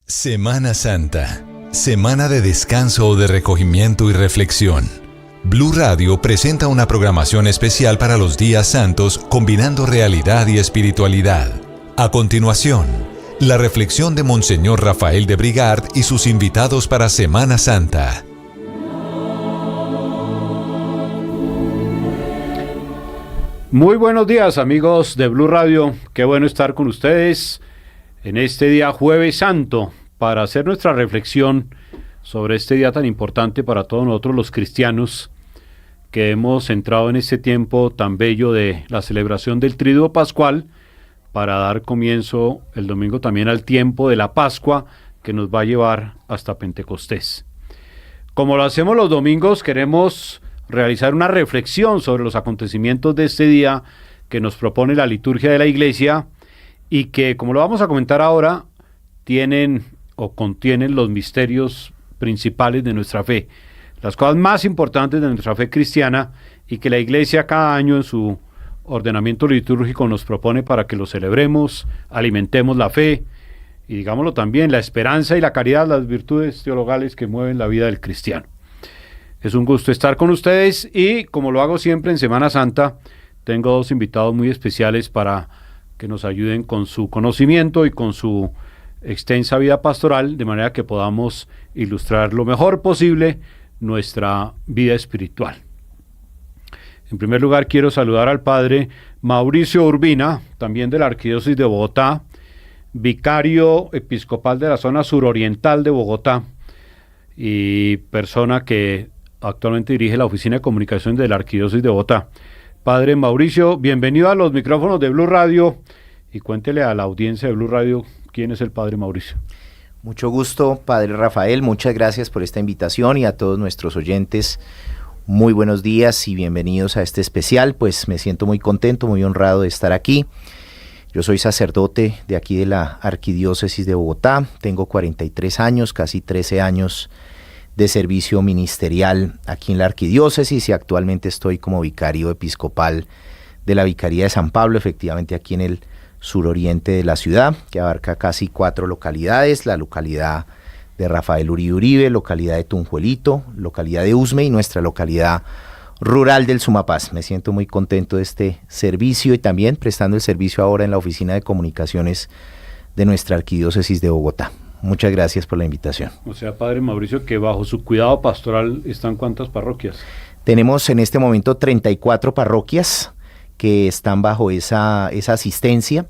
Semana Santa, semana de descanso o de recogimiento y reflexión. Blue Radio presenta una programación especial para los días santos, combinando realidad y espiritualidad. A continuación, la reflexión de Monseñor Rafael de Brigard y sus invitados para Semana Santa. Muy buenos días, amigos de Blue Radio. Qué bueno estar con ustedes en este día Jueves Santo para hacer nuestra reflexión sobre este día tan importante para todos nosotros los cristianos, que hemos entrado en este tiempo tan bello de la celebración del Triduo Pascual, para dar comienzo el domingo también al tiempo de la Pascua, que nos va a llevar hasta Pentecostés. Como lo hacemos los domingos, queremos realizar una reflexión sobre los acontecimientos de este día que nos propone la liturgia de la Iglesia y que, como lo vamos a comentar ahora, tienen o contienen los misterios principales de nuestra fe, las cosas más importantes de nuestra fe cristiana, y que la Iglesia cada año en su ordenamiento litúrgico nos propone para que lo celebremos, alimentemos la fe y, digámoslo también, la esperanza y la caridad, las virtudes teologales que mueven la vida del cristiano. Es un gusto estar con ustedes y, como lo hago siempre en Semana Santa, tengo dos invitados muy especiales para que nos ayuden con su conocimiento y con su extensa vida pastoral, de manera que podamos ilustrar lo mejor posible nuestra vida espiritual. En primer lugar, quiero saludar al padre Mauricio Urbina, también de la Arquidiócesis de Bogotá, vicario episcopal de la zona suroriental de Bogotá y persona que actualmente dirige la Oficina de Comunicación de la Arquidiócesis de Bogotá. Padre Mauricio, bienvenido a los micrófonos de Blue Radio y cuéntele a la audiencia de Blue Radio quién es el Padre Mauricio. Mucho gusto, Padre Rafael, muchas gracias por esta invitación y a todos nuestros oyentes, muy buenos días y bienvenidos a este especial. Pues me siento muy contento, muy honrado de estar aquí. Yo soy sacerdote de aquí de la Arquidiócesis de Bogotá, tengo 43 años, casi 13 años de servicio ministerial aquí en la Arquidiócesis y actualmente estoy como vicario episcopal de la Vicaría de San Pablo, efectivamente aquí en el suroriente de la ciudad, que abarca casi 4 localidades, la localidad de Rafael Uribe Uribe, localidad de Tunjuelito, localidad de Usme y nuestra localidad rural del Sumapaz. Me siento muy contento de este servicio y también prestando el servicio ahora en la Oficina de Comunicaciones de nuestra Arquidiócesis de Bogotá. Muchas gracias por la invitación. O sea, Padre Mauricio, que bajo su cuidado pastoral están ¿cuántas parroquias? Tenemos en este momento 34 parroquias que están bajo esa asistencia,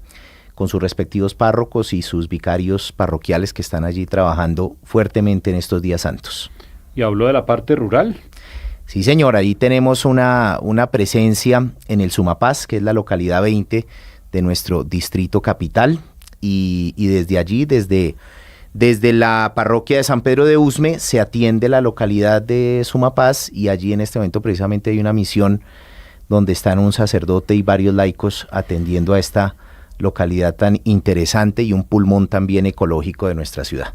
con sus respectivos párrocos y sus vicarios parroquiales que están allí trabajando fuertemente en estos días santos. ¿Y habló de la parte rural? Sí, señor, ahí tenemos una presencia en el Sumapaz, que es la localidad 20 de nuestro distrito capital, y desde allí, desde la parroquia de San Pedro de Usme, se atiende la localidad de Sumapaz, y allí en este momento precisamente hay una misión donde están un sacerdote y varios laicos atendiendo a esta localidad tan interesante y un pulmón también ecológico de nuestra ciudad.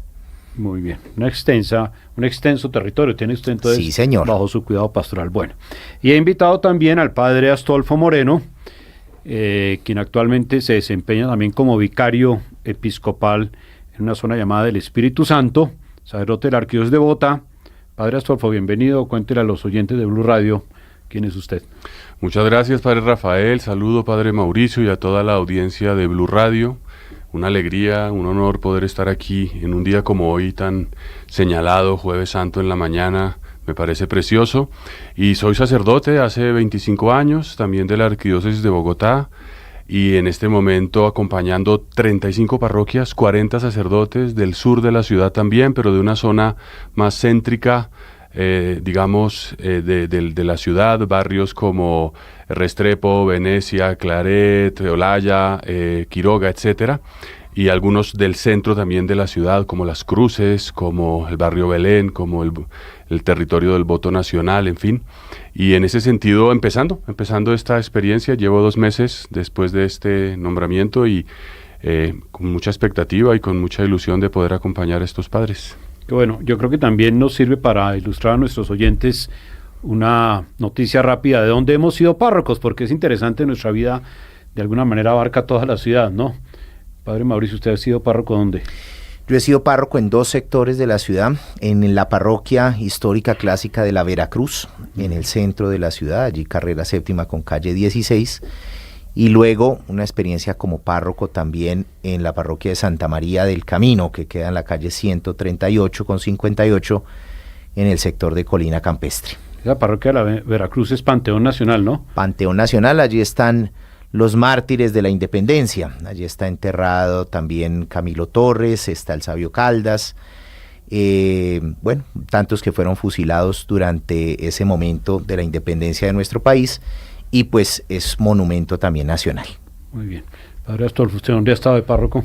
Muy bien, un extenso territorio tiene usted entonces, sí, señor, bajo su cuidado pastoral. Bueno, y he invitado también al padre Astolfo Moreno, quien actualmente se desempeña también como vicario episcopal en una zona llamada del Espíritu Santo, sacerdote de la Arquidiócesis de Bogotá. Padre Astolfo, bienvenido, cuéntele a los oyentes de Blue Radio quién es usted. Muchas gracias, Padre Rafael, saludo Padre Mauricio y a toda la audiencia de Blue Radio. Una alegría, un honor poder estar aquí en un día como hoy tan señalado, Jueves Santo en la mañana, me parece precioso. Y soy sacerdote hace 25 años, también de la Arquidiócesis de Bogotá, y en este momento acompañando 35 parroquias, 40 sacerdotes del sur de la ciudad también, pero de una zona más céntrica, de la ciudad, barrios como Restrepo, Venecia, Claret, Olaya, Quiroga, etcétera, y algunos del centro también de la ciudad, como Las Cruces, como el barrio Belén, como el territorio del Voto Nacional, en fin. Y en ese sentido, empezando esta experiencia, llevo 2 meses después de este nombramiento y con mucha expectativa y con mucha ilusión de poder acompañar a estos padres. Bueno, yo creo que también nos sirve para ilustrar a nuestros oyentes una noticia rápida de dónde hemos sido párrocos, porque es interesante, nuestra vida de alguna manera abarca toda la ciudad, ¿no? Padre Mauricio, ¿usted ha sido párroco dónde? Yo he sido párroco en 2 sectores de la ciudad, en la parroquia histórica clásica de la Veracruz, en el centro de la ciudad, allí carrera séptima con calle 16, y luego una experiencia como párroco también en la parroquia de Santa María del Camino, que queda en la calle 138 con 58, en el sector de Colina Campestre. La parroquia de la Veracruz es Panteón Nacional, ¿no? Panteón Nacional, allí están los mártires de la independencia. Allí está enterrado también Camilo Torres, está el Sabio Caldas, bueno, tantos que fueron fusilados durante ese momento de la independencia de nuestro país, y pues es monumento también nacional. Muy bien. Padre Astolfo, ¿usted dónde ha estado de párroco?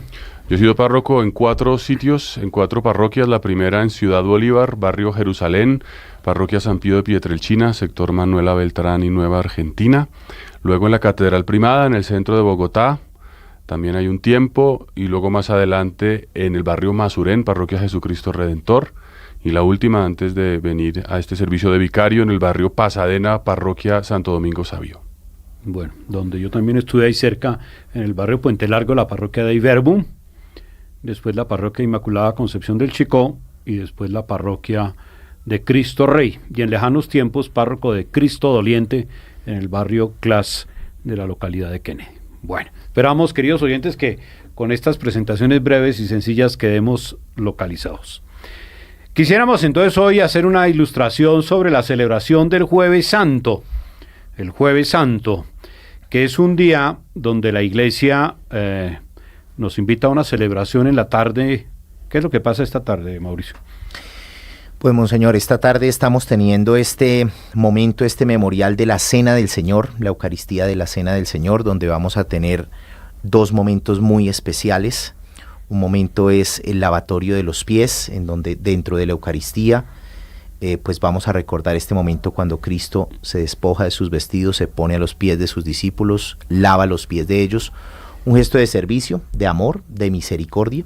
Yo he sido párroco en 4 sitios, en 4 parroquias. La primera en Ciudad Bolívar, barrio Jerusalén, parroquia San Pío de Pietrelcina, sector Manuela Beltrán y Nueva Argentina. Luego en la Catedral Primada, en el centro de Bogotá, también hay un tiempo. Y luego más adelante en el barrio Masurén, parroquia Jesucristo Redentor. Y la última, antes de venir a este servicio de vicario, en el barrio Pasadena, parroquia Santo Domingo Savio. Bueno, donde yo también estuve ahí cerca, en el barrio Puente Largo, la parroquia de Iverbum, después la parroquia Inmaculada Concepción del Chicó, y después la parroquia de Cristo Rey, y en lejanos tiempos párroco de Cristo Doliente en el barrio Clas de la localidad de Kennedy. Bueno, esperamos, queridos oyentes, que con estas presentaciones breves y sencillas quedemos localizados. Quisiéramos entonces hoy hacer una ilustración sobre la celebración del Jueves Santo. El Jueves Santo, que es un día donde la Iglesia nos invita a una celebración en la tarde. ¿Qué es lo que pasa esta tarde, Mauricio? Pues, monseñor, esta tarde estamos teniendo este momento, este memorial de la Cena del Señor, la Eucaristía de la Cena del Señor, donde vamos a tener 2 momentos muy especiales. Un momento es el lavatorio de los pies, en donde dentro de la Eucaristía, pues vamos a recordar este momento cuando Cristo se despoja de sus vestidos, se pone a los pies de sus discípulos, lava los pies de ellos, un gesto de servicio, de amor, de misericordia,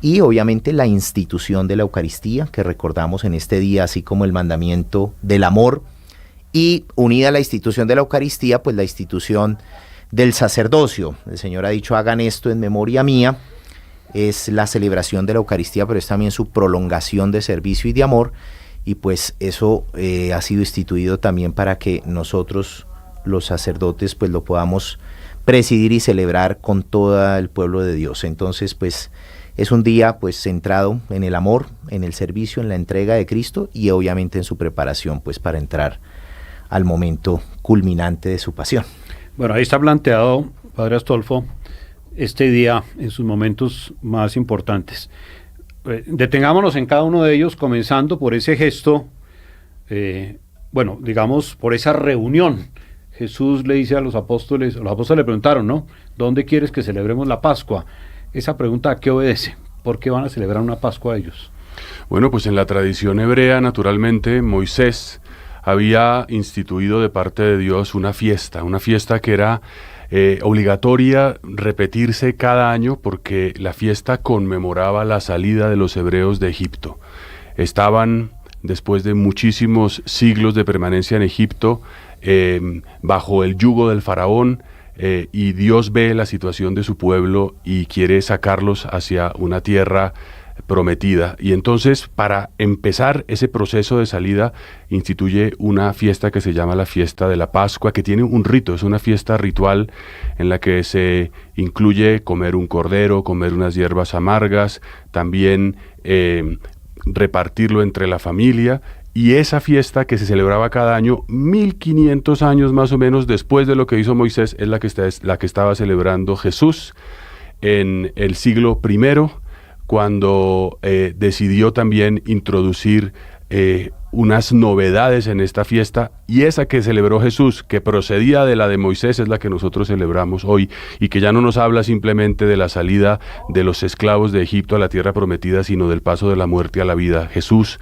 y obviamente la institución de la Eucaristía, que recordamos en este día, así como el mandamiento del amor, y unida a la institución de la Eucaristía, pues la institución del sacerdocio. El Señor ha dicho, hagan esto en memoria mía. Es la celebración de la Eucaristía, pero es también su prolongación de servicio y de amor, y pues eso ha sido instituido también para que nosotros, los sacerdotes, pues lo podamos presidir y celebrar con todo el pueblo de Dios. Entonces, pues es un día pues centrado en el amor, en el servicio, en la entrega de Cristo, y obviamente en su preparación pues para entrar al momento culminante de su pasión. Bueno, ahí está planteado, Padre Astolfo, este día en sus momentos más importantes. Detengámonos en cada uno de ellos, comenzando por ese gesto, bueno, digamos, por esa reunión. Jesús le dice a los apóstoles le preguntaron, ¿no? ¿Dónde quieres que celebremos la Pascua? Esa pregunta, ¿a qué obedece? ¿Por qué van a celebrar una Pascua ellos? Bueno, pues en la tradición hebrea, naturalmente, Moisés había instituido de parte de Dios una fiesta que era obligatoria repetirse cada año, porque la fiesta conmemoraba la salida de los hebreos de Egipto. Estaban, después de muchísimos siglos de permanencia en Egipto, bajo el yugo del faraón, y Dios ve la situación de su pueblo y quiere sacarlos hacia una tierra prometida. Y entonces, para empezar ese proceso de salida, instituye una fiesta que se llama la fiesta de la Pascua, que tiene un rito, es una fiesta ritual en la que se incluye comer un cordero, comer unas hierbas amargas, también repartirlo entre la familia. Y esa fiesta, que se celebraba cada año, 1500 años más o menos después de lo que hizo Moisés, es la que estaba celebrando Jesús en el siglo I, cuando decidió también introducir unas novedades en esta fiesta, y esa que celebró Jesús, que procedía de la de Moisés, es la que nosotros celebramos hoy, y que ya no nos habla simplemente de la salida de los esclavos de Egipto a la tierra prometida, sino del paso de la muerte a la vida. Jesús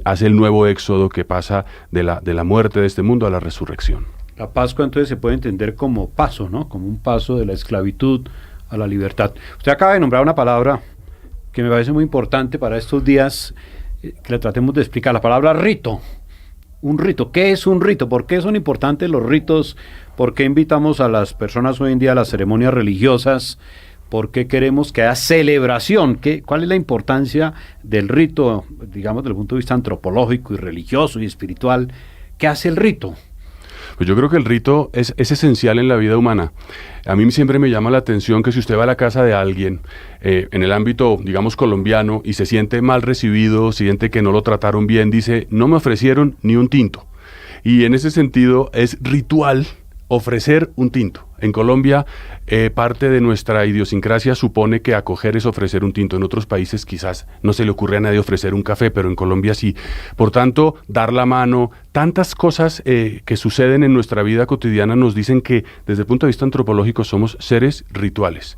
hace el nuevo éxodo que pasa de la muerte de este mundo a la resurrección. La Pascua entonces se puede entender como paso, ¿no? Como un paso de la esclavitud a la libertad. Usted acaba de nombrar una palabra que me parece muy importante para estos días, que le tratemos de explicar, la palabra rito. Un rito, ¿qué es un rito? ¿Por qué son importantes los ritos? ¿Por qué invitamos a las personas hoy en día a las ceremonias religiosas? ¿Por qué queremos que haya celebración? ¿Cuál es la importancia del rito, digamos, desde el punto de vista antropológico y religioso y espiritual? ¿Qué hace el rito? Pues yo creo que el rito es esencial en la vida humana. A mí siempre me llama la atención que si usted va a la casa de alguien, en el ámbito, digamos, colombiano, y se siente mal recibido, siente que no lo trataron bien, dice, no me ofrecieron ni un tinto. Y en ese sentido es ritual ofrecer un tinto. En Colombia, parte de nuestra idiosincrasia supone que acoger es ofrecer un tinto. En otros países quizás no se le ocurre a nadie ofrecer un café, pero en Colombia sí. Por tanto, dar la mano, tantas cosas que suceden en nuestra vida cotidiana nos dicen que desde el punto de vista antropológico somos seres rituales.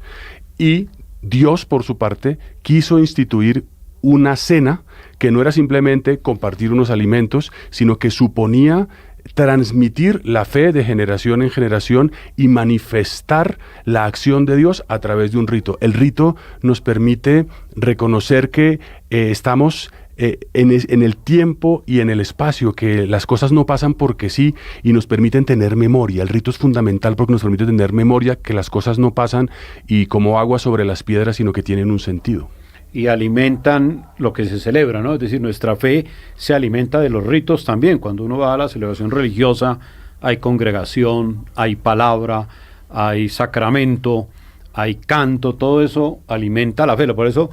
Y Dios, por su parte, quiso instituir una cena que no era simplemente compartir unos alimentos, sino que suponía transmitir la fe de generación en generación y manifestar la acción de Dios a través de un rito. El rito nos permite reconocer que estamos en el tiempo y en el espacio, que las cosas no pasan porque sí, y nos permiten tener memoria. El rito es fundamental porque nos permite tener memoria, que las cosas no pasan y como agua sobre las piedras, sino que tienen un sentido. Y alimentan lo que se celebra, ¿no? Es decir, nuestra fe se alimenta de los ritos también. Cuando uno va a la celebración religiosa, hay congregación, hay palabra, hay sacramento, hay canto, todo eso alimenta la fe. Por eso,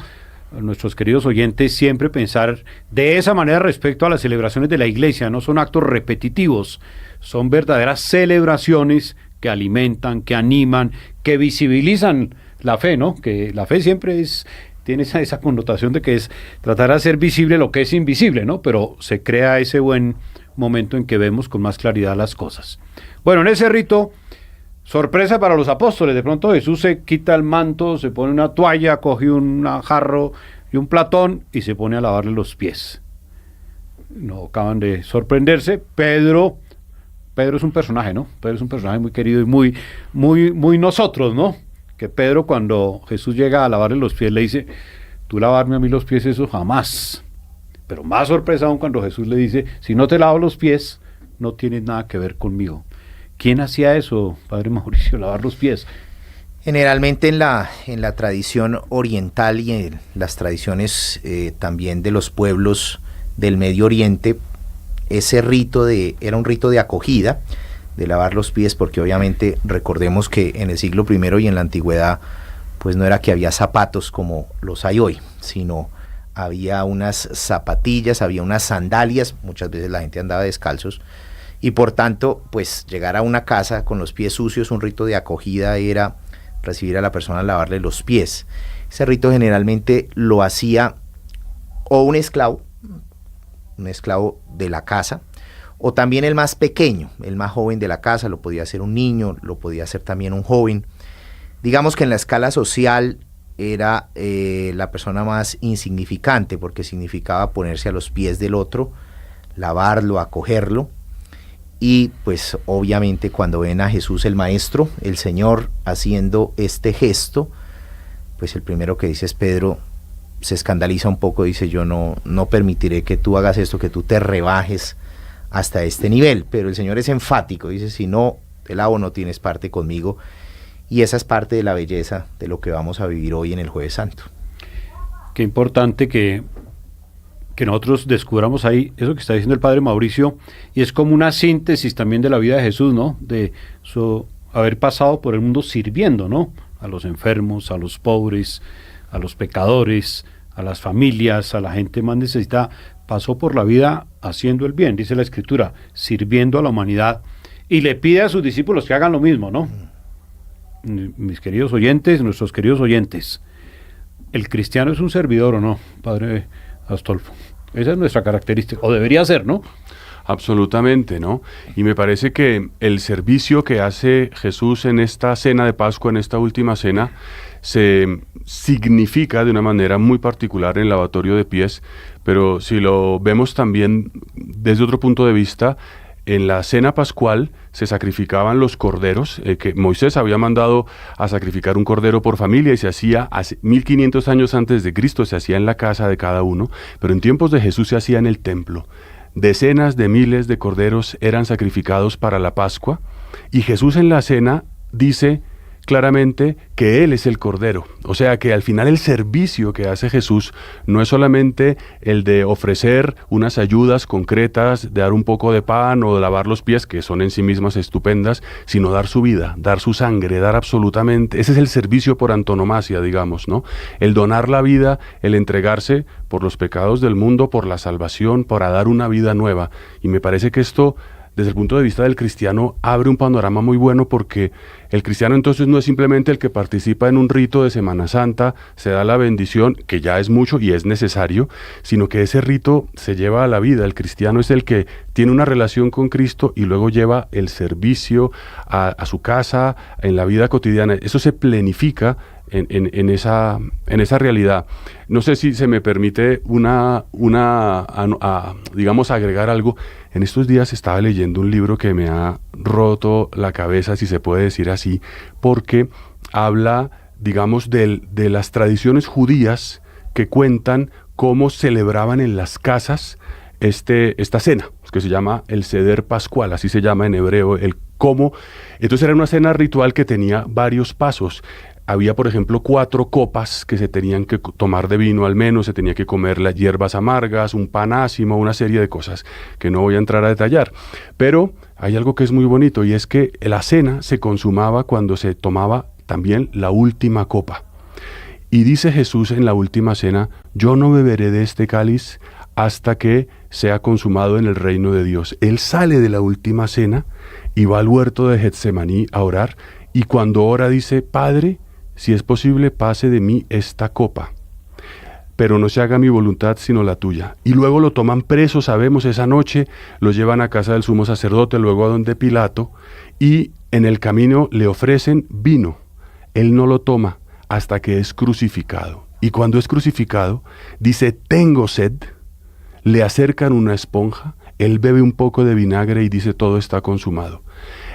nuestros queridos oyentes, siempre pensar de esa manera respecto a las celebraciones de la iglesia. No son actos repetitivos, son verdaderas celebraciones que alimentan, que animan, que visibilizan la fe, ¿no? Que la fe siempre tiene esa connotación de que es tratar de hacer visible lo que es invisible, ¿no? Pero se crea ese buen momento en que vemos con más claridad las cosas. Bueno, en ese rito, sorpresa para los apóstoles, de pronto Jesús se quita el manto, se pone una toalla, coge un jarro y un platón y se pone a lavarle los pies. No acaban de sorprenderse. Pedro es un personaje, ¿no? Pedro es un personaje muy querido y muy nosotros, ¿no? Que Pedro, cuando Jesús llega a lavarle los pies, le dice, tú lavarme a mí los pies, eso jamás. Pero más sorpresa aún cuando Jesús le dice, si no te lavo los pies, no tienes nada que ver conmigo. ¿Quién hacía eso, Padre Mauricio, lavar los pies? Generalmente en la tradición oriental y en las tradiciones también de los pueblos del Medio Oriente, ese rito era un rito de acogida, de lavar los pies, porque obviamente recordemos que en el siglo I y en la antigüedad pues no era que había zapatos como los hay hoy, sino había unas zapatillas, había unas sandalias, muchas veces la gente andaba descalzos, y por tanto pues llegar a una casa con los pies sucios, un rito de acogida era recibir a la persona, lavarle los pies. Ese rito generalmente lo hacía o un esclavo de la casa, o también el más pequeño, el más joven de la casa, lo podía hacer un niño, lo podía hacer también un joven. Digamos que en la escala social era la persona más insignificante, porque significaba ponerse a los pies del otro, lavarlo, acogerlo. Y pues obviamente cuando ven a Jesús el Maestro, el Señor, haciendo este gesto, pues el primero que dice es Pedro, se escandaliza un poco, dice, yo no permitiré que tú hagas esto, que tú te rebajes hasta este nivel. Pero el Señor es enfático, dice, si no te lavo no tienes parte conmigo. Y esa es parte de la belleza de lo que vamos a vivir hoy en el Jueves Santo. Qué importante que nosotros descubramos ahí eso que está diciendo el Padre Mauricio, y es como una síntesis también de la vida de Jesús, ¿no? De su haber pasado por el mundo sirviendo, ¿no? A los enfermos, a los pobres, a los pecadores, a las familias, a la gente más necesitada. Pasó por la vida haciendo el bien, dice la Escritura, sirviendo a la humanidad, y le pide a sus discípulos que hagan lo mismo, ¿no? Mis queridos oyentes, nuestros queridos oyentes, ¿el cristiano es un servidor o no, Padre Astolfo? Esa es nuestra característica, o debería ser, ¿no? Absolutamente, ¿no? Y me parece que el servicio que hace Jesús en esta cena de Pascua, en esta última cena, se significa de una manera muy particular en el lavatorio de pies, pero si lo vemos también desde otro punto de vista, en la cena pascual se sacrificaban los corderos, que Moisés había mandado a sacrificar un cordero por familia y se hacía hace 1500 años antes de Cristo, se hacía en la casa de cada uno, pero en tiempos de Jesús se hacía en el templo. Decenas de miles de corderos eran sacrificados para la Pascua, y Jesús en la cena dice claramente que Él es el Cordero. O sea que al final el servicio que hace Jesús no es solamente el de ofrecer unas ayudas concretas, de dar un poco de pan o de lavar los pies, que son en sí mismas estupendas, sino dar su vida, dar su sangre, dar absolutamente. Ese es el servicio por antonomasia, digamos, ¿no? El donar la vida, el entregarse por los pecados del mundo, por la salvación, para dar una vida nueva. Y me parece que esto, desde el punto de vista del cristiano, abre un panorama muy bueno, porque el cristiano entonces no es simplemente el que participa en un rito de Semana Santa, se da la bendición, que ya es mucho y es necesario, sino que ese rito se lleva a la vida. El cristiano es el que tiene una relación con Cristo y luego lleva el servicio a su casa, en la vida cotidiana. Eso se planifica en esa realidad. No sé si se me permite digamos, agregar algo. En estos días estaba leyendo un libro que me ha roto la cabeza, si se puede decir así, porque habla, digamos, de las tradiciones judías que cuentan cómo celebraban en las casas esta cena, que se llama el Seder Pascual, así se llama en hebreo, el cómo. Entonces era una cena ritual que tenía varios pasos. Había, por ejemplo, 4 copas que se tenían que tomar de vino al menos, se tenía que comer las hierbas amargas, un pan ácimo, una serie de cosas que no voy a entrar a detallar. Pero hay algo que es muy bonito, y es que la cena se consumaba cuando se tomaba también la última copa. Y dice Jesús en la última cena: yo no beberé de este cáliz hasta que sea consumado en el reino de Dios. Él sale de la última cena y va al huerto de Getsemaní a orar, y cuando ora dice: Padre, si es posible, pase de mí esta copa, pero no se haga mi voluntad sino la tuya. Y luego lo toman preso, sabemos, esa noche, lo llevan a casa del sumo sacerdote, luego a donde Pilato, y en el camino le ofrecen vino. Él no lo toma hasta que es crucificado. Y cuando es crucificado, dice: tengo sed. Le acercan una esponja, él bebe un poco de vinagre y dice: todo está consumado.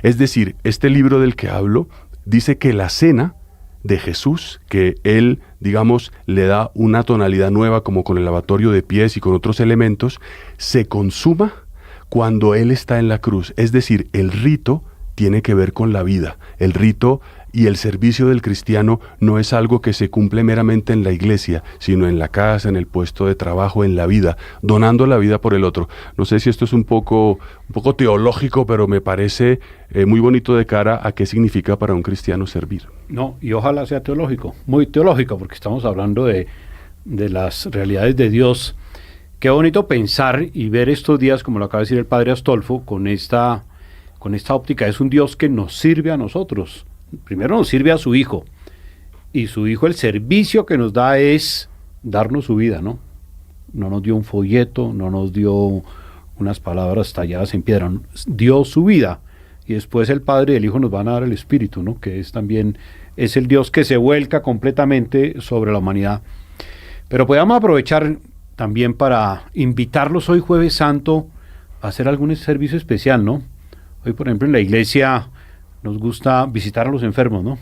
Es decir, este libro del que hablo dice que la cena de Jesús, que él, digamos, le da una tonalidad nueva, como con el lavatorio de pies y con otros elementos, se consuma cuando él está en la cruz. Es decir, el rito tiene que ver con la vida. El rito y el servicio del cristiano no es algo que se cumple meramente en la iglesia, sino en la casa, en el puesto de trabajo, en la vida, donando la vida por el otro. No sé si esto es un poco teológico, pero me parece muy bonito de cara a qué significa para un cristiano servir. No, y ojalá sea teológico, muy teológico, porque estamos hablando de las realidades de Dios. Qué bonito pensar y ver estos días, como lo acaba de decir el padre Astolfo, con esta óptica. Es un Dios que nos sirve a nosotros. Primero nos sirve a su Hijo, y su Hijo, el servicio que nos da es darnos su vida, ¿no? No nos dio un folleto, no nos dio unas palabras talladas en piedra, dio su vida, y después el Padre y el Hijo nos van a dar el Espíritu, ¿no? Que es también, es el Dios que se vuelca completamente sobre la humanidad. Pero podemos aprovechar también para invitarlos hoy, Jueves Santo, a hacer algún servicio especial, ¿no? Hoy, por ejemplo, en la iglesia nos gusta visitar a los enfermos, ¿no?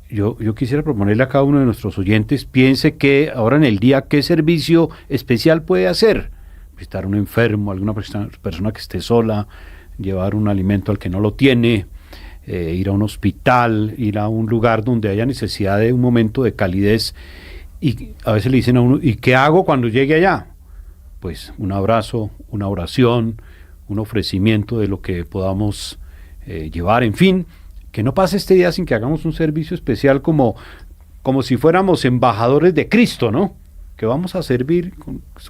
Yo quisiera proponerle a cada uno de nuestros oyentes, piense que ahora en el día, ¿qué servicio especial puede hacer? Visitar a un enfermo, alguna persona que esté sola, llevar un alimento al que no lo tiene, ir a un hospital, ir a un lugar donde haya necesidad de un momento de calidez. Y a veces le dicen a uno: ¿y qué hago cuando llegue allá? Pues un abrazo, una oración, un ofrecimiento de lo que podamos llevar, en fin, que no pase este día sin que hagamos un servicio especial como si fuéramos embajadores de Cristo, ¿no? Que vamos a servir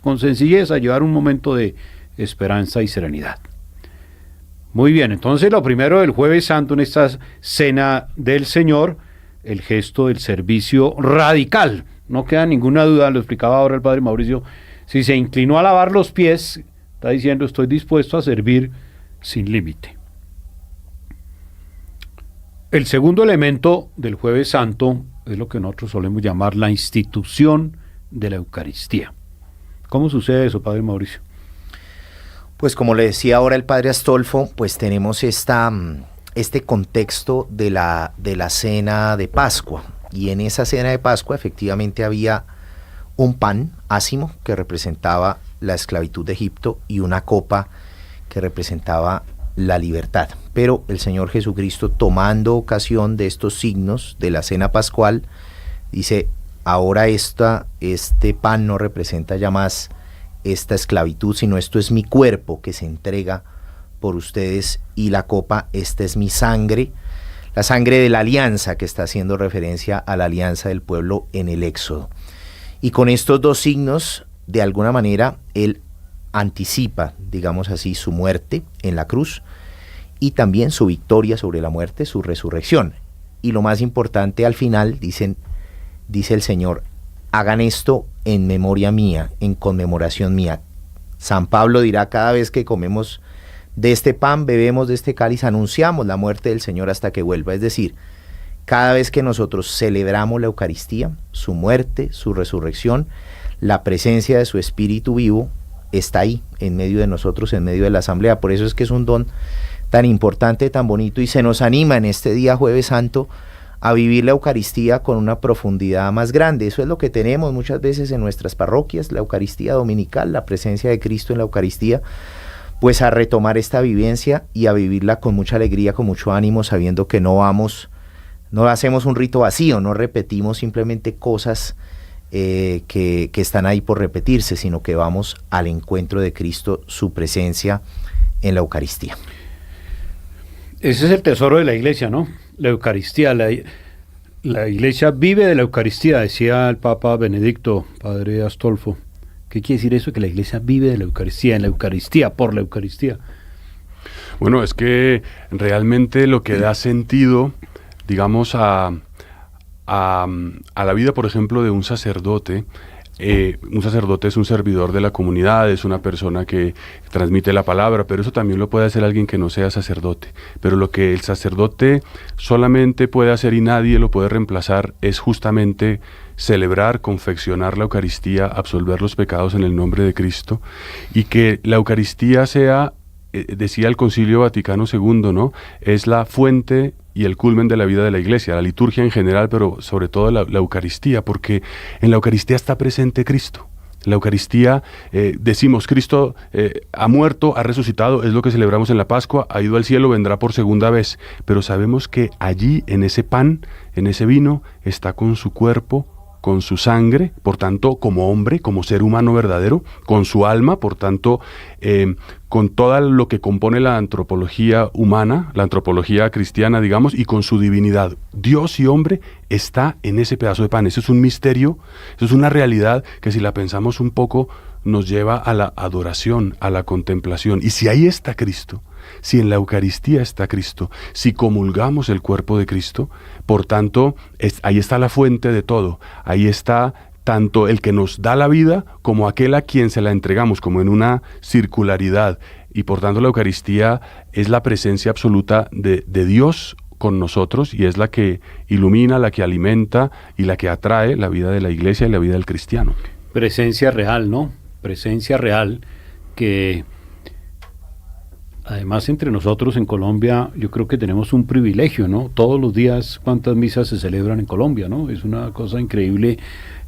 con sencillez, a llevar un momento de esperanza y serenidad. Muy bien, entonces lo primero del Jueves Santo en esta cena del Señor, el gesto del servicio radical. No queda ninguna duda, lo explicaba ahora el padre Mauricio, si se inclinó a lavar los pies, está diciendo: estoy dispuesto a servir sin límite. El segundo elemento del Jueves Santo es lo que nosotros solemos llamar la institución de la Eucaristía. ¿Cómo sucede eso, padre Mauricio? Pues como le decía ahora el padre Astolfo, pues tenemos este contexto de la cena de Pascua. Y en esa cena de Pascua efectivamente había un pan ácimo que representaba la esclavitud de Egipto y una copa que representaba la libertad. Pero el Señor Jesucristo, tomando ocasión de estos signos de la cena pascual, dice: ahora este pan no representa ya más esta esclavitud, sino esto es mi cuerpo que se entrega por ustedes, y la copa, esta es mi sangre, la sangre de la alianza, que está haciendo referencia a la alianza del pueblo en el Éxodo. Y con estos dos signos, de alguna manera, él anticipa, digamos así, su muerte en la cruz y también su victoria sobre la muerte, su resurrección. Y lo más importante, al final, dice el Señor: hagan esto en memoria mía, en conmemoración mía. San Pablo dirá: cada vez que comemos de este pan, bebemos de este cáliz, anunciamos la muerte del Señor hasta que vuelva. Es decir, cada vez que nosotros celebramos la Eucaristía, su muerte, su resurrección, la presencia de su Espíritu vivo está ahí, en medio de nosotros, en medio de la asamblea. Por eso es que es un don tan importante, tan bonito, y se nos anima en este día Jueves Santo a vivir la Eucaristía con una profundidad más grande. Eso es lo que tenemos muchas veces en nuestras parroquias, la Eucaristía dominical, la presencia de Cristo en la Eucaristía, pues a retomar esta vivencia y a vivirla con mucha alegría, con mucho ánimo, sabiendo que no hacemos un rito vacío, no repetimos simplemente cosas que están ahí por repetirse, sino que vamos al encuentro de Cristo, su presencia en la Eucaristía. Ese es el tesoro de la Iglesia, ¿no? La Eucaristía. La Iglesia vive de la Eucaristía, decía el Papa Benedicto, Padre Astolfo. ¿Qué quiere decir eso? Que la Iglesia vive de la Eucaristía, en la Eucaristía, por la Eucaristía. Bueno, es que realmente lo que da sentido, digamos, a la vida, por ejemplo, de un sacerdote es un servidor de la comunidad, es una persona que transmite la palabra, pero eso también lo puede hacer alguien que no sea sacerdote. Pero lo que el sacerdote solamente puede hacer y nadie lo puede reemplazar es justamente celebrar, confeccionar la Eucaristía, absolver los pecados en el nombre de Cristo, y que la Eucaristía sea, decía el Concilio Vaticano II, ¿no?, es la fuente y el culmen de la vida de la Iglesia, la liturgia en general, pero sobre todo la Eucaristía, porque en la Eucaristía está presente Cristo. En la Eucaristía decimos: Cristo ha muerto, ha resucitado, es lo que celebramos en la Pascua, ha ido al cielo, vendrá por segunda vez, pero sabemos que allí, en ese pan, en ese vino, está con su cuerpo, con su sangre, por tanto, como hombre, como ser humano verdadero, con su alma, por tanto, con todo lo que compone la antropología humana, la antropología cristiana, digamos, y con su divinidad. Dios y hombre está en ese pedazo de pan. Eso es un misterio, eso es una realidad que, si la pensamos un poco, nos lleva a la adoración, a la contemplación. Y si ahí está Cristo, si en la Eucaristía está Cristo, si comulgamos el cuerpo de Cristo, por tanto, ahí está la fuente de todo. Ahí está tanto el que nos da la vida como aquel a quien se la entregamos, como en una circularidad. Y por tanto, la Eucaristía es la presencia absoluta de Dios con nosotros, y es la que ilumina, la que alimenta y la que atrae la vida de la Iglesia y la vida del cristiano. Presencia real, ¿no? Presencia real que... Además, entre nosotros en Colombia, yo creo que tenemos un privilegio, ¿no? Todos los días, ¿cuántas misas se celebran en Colombia, no? Es una cosa increíble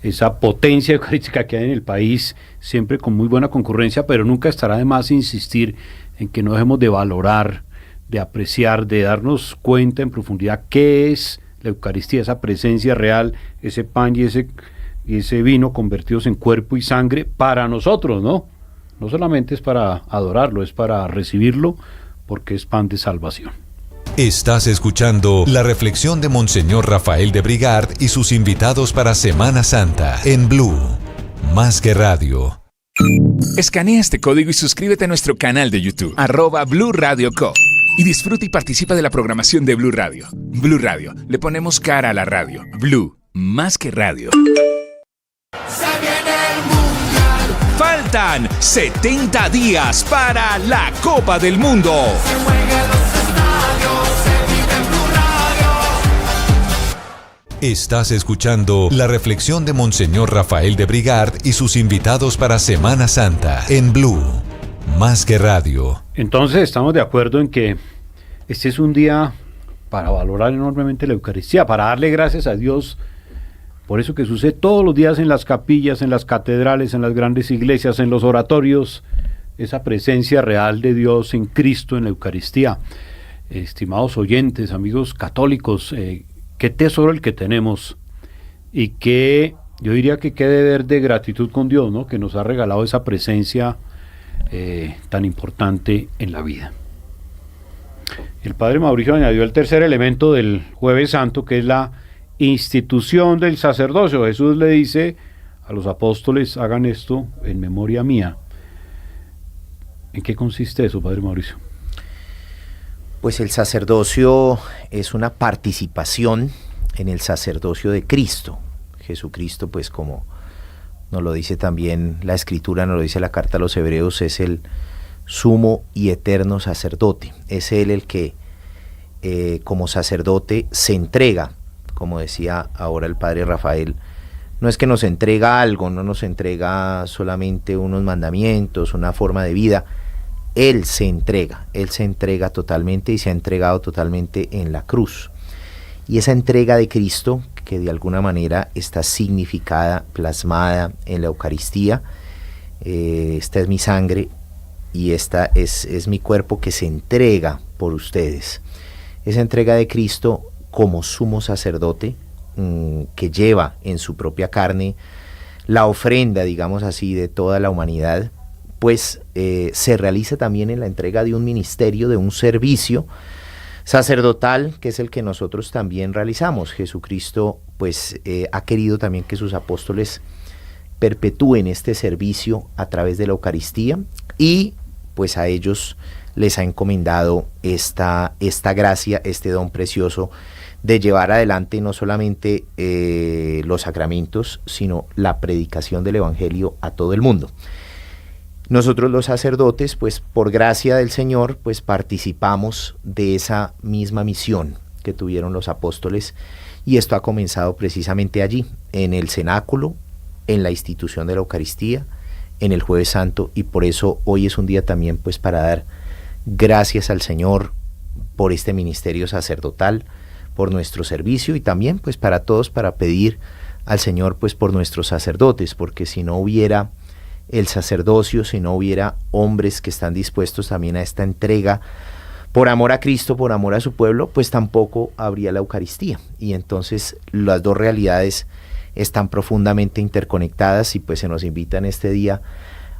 esa potencia eucarística que hay en el país, siempre con muy buena concurrencia, pero nunca estará de más insistir en que no dejemos de valorar, de apreciar, de darnos cuenta en profundidad qué es la Eucaristía, esa presencia real, ese pan y ese vino convertidos en cuerpo y sangre para nosotros, ¿no? No solamente es para adorarlo, es para recibirlo, porque es pan de salvación. Estás escuchando la reflexión de Monseñor Rafael de Brigard y sus invitados para Semana Santa en Blue, más que radio. Escanea este código y suscríbete a nuestro canal de YouTube, @Blue Radio Co. Y disfruta y participa de la programación de Blue Radio. Blue Radio, le ponemos cara a la radio. Blue, más que radio. Faltan 70 días para la Copa del Mundo. Estás escuchando la reflexión de Monseñor Rafael de Brigard y sus invitados para Semana Santa en Blue, más que radio. Entonces estamos de acuerdo en que este es un día para valorar enormemente la Eucaristía, para darle gracias a Dios por eso que sucede todos los días en las capillas, en las catedrales, en las grandes iglesias, en los oratorios, esa presencia real de Dios en Cristo, en la Eucaristía. Estimados oyentes, amigos católicos, qué tesoro el que tenemos y qué, yo diría que qué deber de gratitud con Dios, ¿no? Que nos ha regalado esa presencia tan importante en la vida. El Padre Mauricio añadió el tercer elemento del Jueves Santo, que es la institución del sacerdocio. Jesús le dice a los apóstoles: hagan esto en memoria mía. ¿En qué consiste eso, Padre Mauricio? Pues el sacerdocio es una participación en el sacerdocio de Cristo. Jesucristo, pues como nos lo dice también la Escritura, nos lo dice la carta a los Hebreos, es el sumo y eterno sacerdote. Es él el que como sacerdote se entrega, como decía ahora el Padre Rafael. No es que nos entrega algo, no nos entrega solamente unos mandamientos, una forma de vida. Él se entrega totalmente y se ha entregado totalmente en la cruz. Y esa entrega de Cristo, que de alguna manera está significada, plasmada en la Eucaristía, esta es mi sangre y esta es mi cuerpo que se entrega por ustedes. Esa entrega de Cristo como sumo sacerdote, que lleva en su propia carne la ofrenda, digamos así, de toda la humanidad, pues se realiza también en la entrega de un ministerio, de un servicio sacerdotal, que es el que nosotros también realizamos. Jesucristo pues ha querido también que sus apóstoles perpetúen este servicio a través de la Eucaristía, y pues a ellos les ha encomendado esta gracia, este don precioso de llevar adelante no solamente los sacramentos, sino la predicación del Evangelio a todo el mundo. Nosotros los sacerdotes, pues por gracia del Señor, pues participamos de esa misma misión que tuvieron los apóstoles, y esto ha comenzado precisamente allí, en el cenáculo, en la institución de la Eucaristía, en el Jueves Santo, y por eso hoy es un día también pues para dar gracias al Señor por este ministerio sacerdotal, por nuestro servicio, y también pues para todos, para pedir al Señor pues por nuestros sacerdotes, porque si no hubiera el sacerdocio, si no hubiera hombres que están dispuestos también a esta entrega por amor a Cristo, por amor a su pueblo, pues tampoco habría la Eucaristía. Y entonces las dos realidades están profundamente interconectadas, y pues se nos invita en este día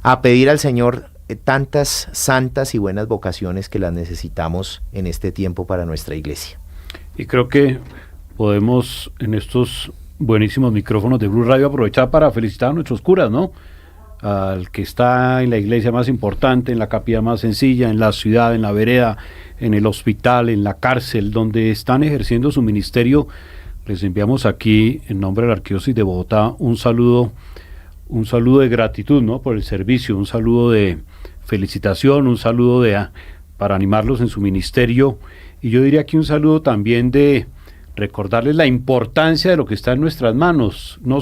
a pedir al Señor tantas santas y buenas vocaciones que las necesitamos en este tiempo para nuestra iglesia. Y creo que podemos en estos buenísimos micrófonos de Blue Radio aprovechar para felicitar a nuestros curas, ¿no? Al que está en la iglesia más importante, en la capilla más sencilla, en la ciudad, en la vereda, en el hospital, en la cárcel, donde están ejerciendo su ministerio. Les enviamos aquí, en nombre de la Arquidiócesis de Bogotá, un saludo de gratitud, ¿no? Por el servicio, un saludo de felicitación, un saludo para animarlos en su ministerio, y yo diría que un saludo también de recordarles la importancia de lo que está en nuestras manos. No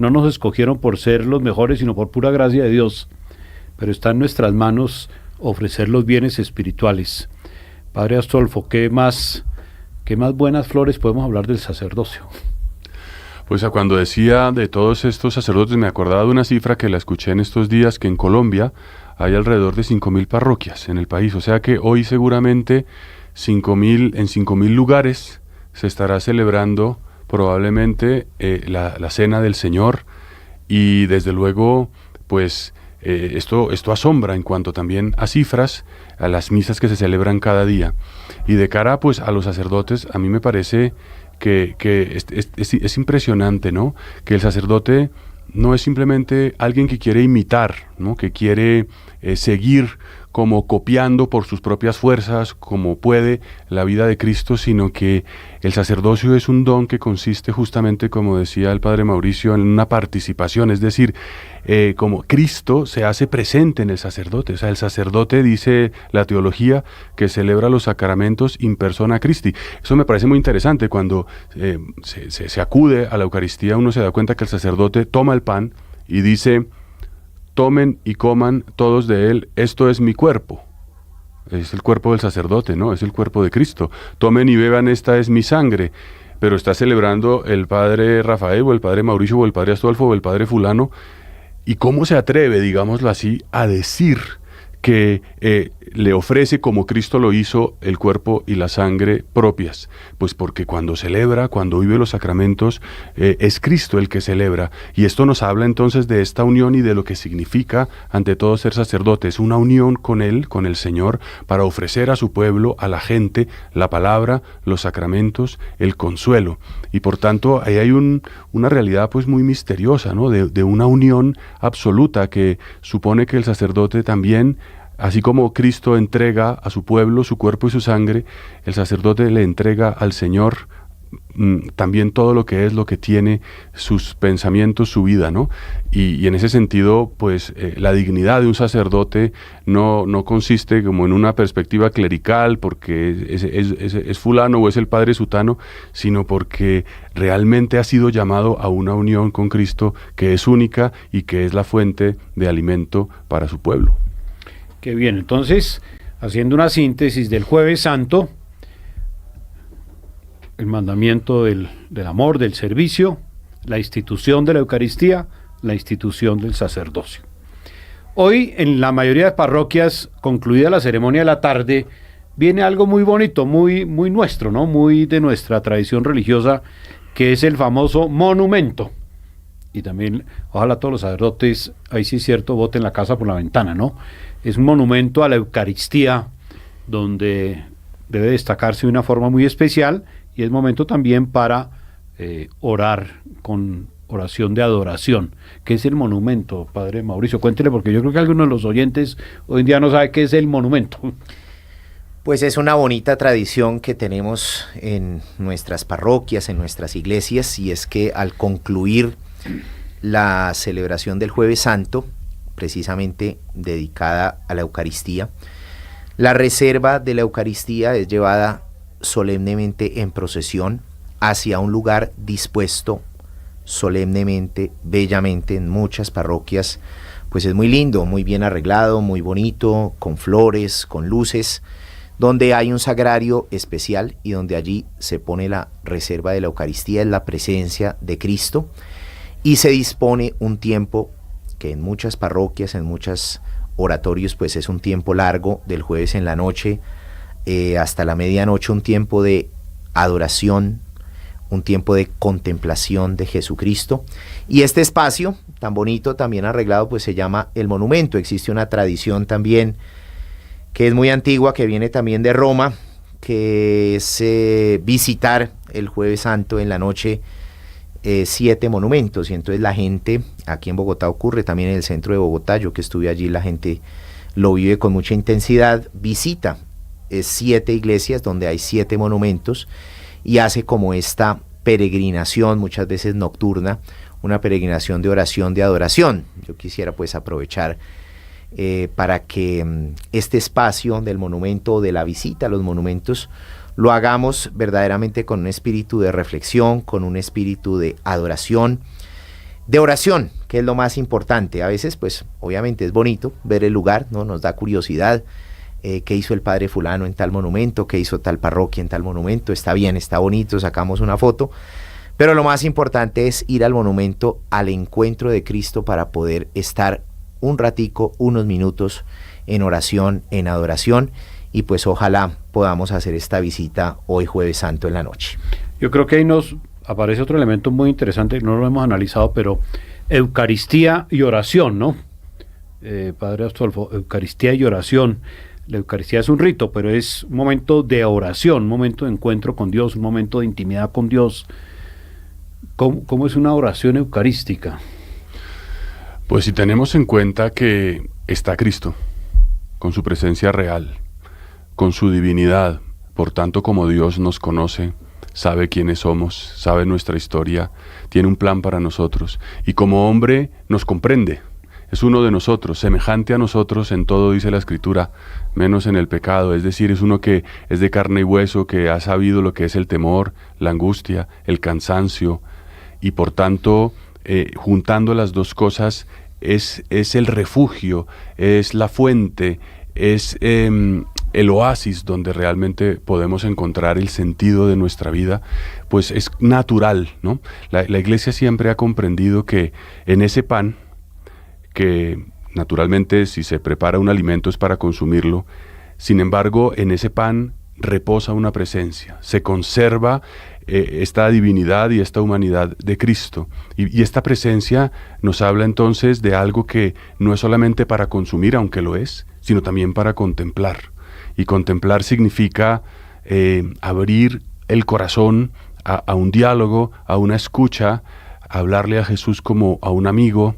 nos escogieron por ser los mejores, sino por pura gracia de Dios, pero está en nuestras manos ofrecer los bienes espirituales. Padre Astolfo, ¿qué más buenas flores podemos hablar del sacerdocio? Pues cuando decía de todos estos sacerdotes, me acordaba de una cifra que la escuché en estos días, que en Colombia hay alrededor de 5.000 parroquias en el país, o sea que hoy seguramente en 5.000 lugares se estará celebrando probablemente la Cena del Señor, y desde luego pues esto asombra en cuanto también a cifras, a las misas que se celebran cada día. Y de cara pues a los sacerdotes, a mí me parece que es impresionante, ¿no? Que el sacerdote no es simplemente alguien que quiere imitar, ¿no? Que quiere seguir como copiando por sus propias fuerzas, como puede, la vida de Cristo, sino que el sacerdocio es un don que consiste justamente, como decía el Padre Mauricio, en una participación, es decir, como Cristo se hace presente en el sacerdote. O sea, el sacerdote, dice la teología, que celebra los sacramentos in persona Christi. Eso me parece muy interesante. Cuando se acude a la Eucaristía, uno se da cuenta que el sacerdote toma el pan y dice: tomen y coman todos de él, esto es mi cuerpo. Es el cuerpo del sacerdote, ¿no? Es el cuerpo de Cristo. Tomen y beban, esta es mi sangre. Pero está celebrando el Padre Rafael, o el Padre Mauricio, o el Padre Astolfo, o el Padre fulano, y cómo se atreve, digámoslo así, a decir que le ofrece, como Cristo lo hizo, el cuerpo y la sangre propias. Pues porque cuando celebra, cuando vive los sacramentos, es Cristo el que celebra. Y esto nos habla entonces de esta unión y de lo que significa ante todo ser sacerdote. Es una unión con Él, con el Señor, para ofrecer a su pueblo, a la gente, la palabra, los sacramentos, el consuelo. Y por tanto, ahí hay una realidad pues muy misteriosa, ¿no? De una unión absoluta que supone que el sacerdote también, así como Cristo entrega a su pueblo su cuerpo y su sangre, el sacerdote le entrega al Señor también todo lo que es, lo que tiene, sus pensamientos, su vida, ¿no? Y en ese sentido, pues la dignidad de un sacerdote no consiste como en una perspectiva clerical, porque es fulano o es el padre sutano, sino porque realmente ha sido llamado a una unión con Cristo que es única y que es la fuente de alimento para su pueblo. Qué bien, entonces, haciendo una síntesis del Jueves Santo, el mandamiento del amor, del servicio, la institución de la Eucaristía, la institución del sacerdocio. Hoy, en la mayoría de parroquias, concluida la ceremonia de la tarde, viene algo muy bonito, muy nuestro, ¿no? Muy de nuestra tradición religiosa, que es el famoso monumento. Y también, ojalá todos los sacerdotes, ahí sí es cierto, boten la casa por la ventana, ¿no? Es un monumento a la Eucaristía, donde debe destacarse de una forma muy especial, y es momento también para orar con oración de adoración. ¿Qué es el monumento, Padre Mauricio? Cuéntele, porque yo creo que algunos de los oyentes hoy en día no saben qué es el monumento. Pues es una bonita tradición que tenemos en nuestras parroquias, en nuestras iglesias, y es que al concluir la celebración del Jueves Santo, precisamente dedicada a la Eucaristía, la reserva de la Eucaristía es llevada solemnemente en procesión hacia un lugar dispuesto solemnemente, bellamente. En muchas parroquias pues es muy lindo, muy bien arreglado, muy bonito, con flores, con luces, donde hay un sagrario especial y donde allí se pone la reserva de la Eucaristía, es la presencia de Cristo, y se dispone un tiempo que en muchas parroquias, en muchos oratorios, pues es un tiempo largo, del jueves en la noche hasta la medianoche, un tiempo de adoración, un tiempo de contemplación de Jesucristo. Y este espacio tan bonito, también arreglado, pues se llama el monumento. Existe una tradición también que es muy antigua, que viene también de Roma, que es visitar el Jueves Santo en la noche 7 monumentos. Y entonces la gente, aquí en Bogotá ocurre, también en el centro de Bogotá, yo que estuve allí, la gente lo vive con mucha intensidad, visita 7 iglesias donde hay 7 monumentos y hace como esta peregrinación, muchas veces nocturna, una peregrinación de oración, de adoración. Yo quisiera pues aprovechar para que este espacio del monumento, de la visita a los monumentos, lo hagamos verdaderamente con un espíritu de reflexión, con un espíritu de adoración, de oración, que es lo más importante. A veces pues obviamente es bonito ver el lugar, ¿no? Nos da curiosidad, qué hizo el padre fulano en tal monumento, qué hizo tal parroquia en tal monumento, está bien, está bonito, sacamos una foto, pero lo más importante es ir al monumento, al encuentro de Cristo, para poder estar un ratico, unos minutos en oración, en adoración, y pues ojalá podamos hacer esta visita hoy Jueves Santo en la noche. Yo creo que ahí nos aparece otro elemento muy interesante, no lo hemos analizado, pero Eucaristía y oración, ¿no? Padre Astolfo, Eucaristía y oración. La Eucaristía es un rito, pero es un momento de oración, un momento de encuentro con Dios, un momento de intimidad con Dios. ¿Cómo es una oración eucarística? Pues si tenemos en cuenta que está Cristo, con su presencia real, con su divinidad, por tanto como Dios nos conoce, sabe quiénes somos, sabe nuestra historia, tiene un plan para nosotros, y como hombre nos comprende. Es uno de nosotros, semejante a nosotros en todo, dice la Escritura, menos en el pecado. Es decir, es uno que es de carne y hueso, que ha sabido lo que es el temor, la angustia, el cansancio, y por tanto, juntando las dos cosas, es el refugio, es la fuente, es el oasis donde realmente podemos encontrar el sentido de nuestra vida. Pues es natural, ¿no? La Iglesia siempre ha comprendido que en ese pan que naturalmente si se prepara un alimento es para consumirlo. Sin embargo, en ese pan reposa una presencia, se conserva esta divinidad y esta humanidad de Cristo. Y esta presencia nos habla entonces de algo que no es solamente para consumir, aunque lo es, sino también para contemplar. Y contemplar significa abrir el corazón a un diálogo, a una escucha, a hablarle a Jesús como a un amigo,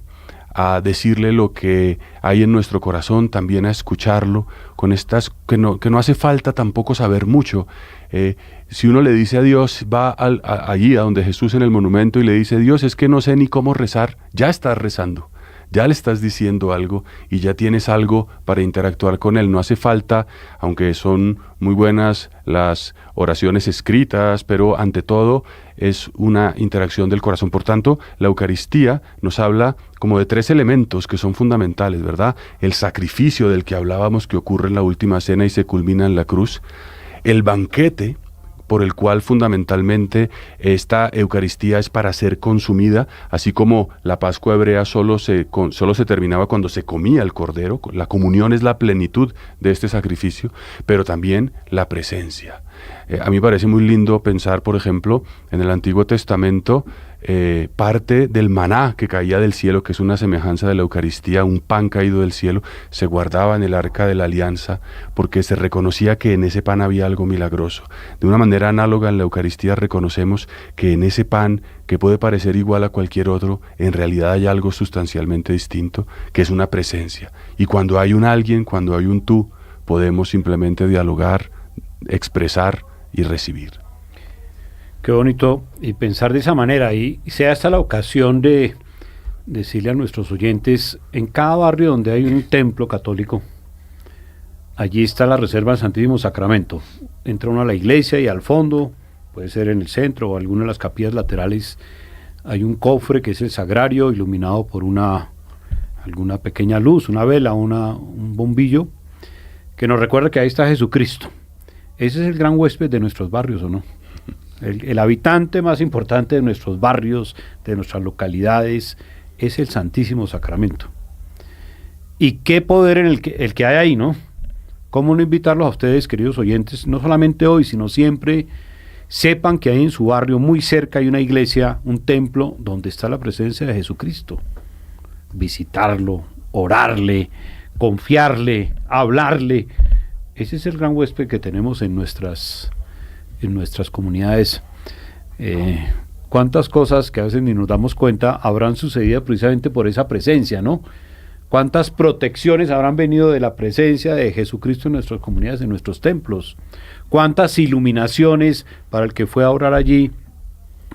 a decirle lo que hay en nuestro corazón, también a escucharlo, con estas que no hace falta tampoco saber mucho. Si uno le dice a Dios, va allí a donde Jesús en el monumento y le dice, Dios, es que no sé ni cómo rezar, ya estás rezando. Ya le estás diciendo algo y ya tienes algo para interactuar con Él. No hace falta, aunque son muy buenas las oraciones escritas, pero ante todo es una interacción del corazón. Por tanto, la Eucaristía nos habla como de 3 elementos que son fundamentales, ¿verdad? El sacrificio del que hablábamos que ocurre en la última cena y se culmina en la cruz. El banquete, por el cual fundamentalmente esta Eucaristía es para ser consumida, así como la Pascua hebrea solo se terminaba cuando se comía el cordero. La comunión es la plenitud de este sacrificio, pero también la presencia. A mí me parece muy lindo pensar, por ejemplo, en el Antiguo Testamento, parte del maná que caía del cielo, que es una semejanza de la Eucaristía, un pan caído del cielo, se guardaba en el arca de la alianza, porque se reconocía que en ese pan había algo milagroso. De una manera análoga en la Eucaristía reconocemos que en ese pan, que puede parecer igual a cualquier otro, en realidad hay algo sustancialmente distinto, que es una presencia. Y cuando hay un alguien, cuando hay un tú, podemos simplemente dialogar, expresar y recibir. Qué bonito y pensar de esa manera, y sea esta la ocasión de decirle a nuestros oyentes, en cada barrio donde hay un templo católico, allí está la reserva del Santísimo Sacramento. Entra uno a la iglesia y al fondo, puede ser en el centro o alguna de las capillas laterales, hay un cofre que es el sagrario, iluminado por alguna pequeña luz, una vela, un bombillo, que nos recuerda que ahí está Jesucristo. Ese es el gran huésped de nuestros barrios, ¿o no? El habitante más importante de nuestros barrios, de nuestras localidades, es el Santísimo Sacramento. Y qué poder en el que hay ahí, ¿no? ¿Cómo no invitarlos a ustedes, queridos oyentes, no solamente hoy, sino siempre, sepan que hay en su barrio, muy cerca, hay una iglesia, un templo, donde está la presencia de Jesucristo? Visitarlo, orarle, confiarle, hablarle. Ese es el gran huésped que tenemos en nuestras comunidades. Cuántas cosas que a veces ni nos damos cuenta habrán sucedido precisamente por esa presencia, ¿no? Cuántas protecciones habrán venido de la presencia de Jesucristo en nuestras comunidades, en nuestros templos. Cuántas iluminaciones para el que fue a orar allí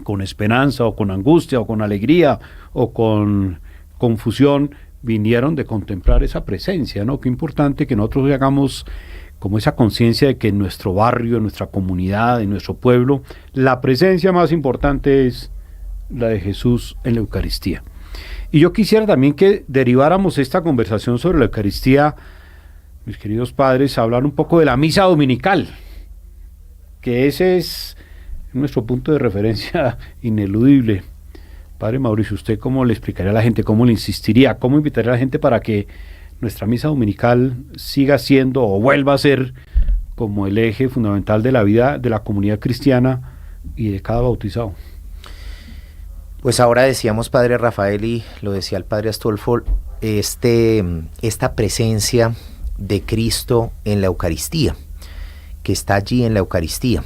con esperanza o con angustia o con alegría o con confusión vinieron de contemplar esa presencia, ¿no? Qué importante que nosotros hagamos como esa conciencia de que en nuestro barrio, en nuestra comunidad, en nuestro pueblo, la presencia más importante es la de Jesús en la Eucaristía. Y yo quisiera también que deriváramos esta conversación sobre la Eucaristía, mis queridos padres, a hablar un poco de la misa dominical, que ese es nuestro punto de referencia ineludible. Padre Mauricio, ¿usted cómo le explicaría a la gente, cómo le insistiría, cómo invitaría a la gente para que nuestra misa dominical siga siendo o vuelva a ser como el eje fundamental de la vida de la comunidad cristiana y de cada bautizado? Pues ahora decíamos, Padre Rafael, y lo decía el Padre Astolfo, esta presencia de Cristo en la Eucaristía, que está allí en la Eucaristía.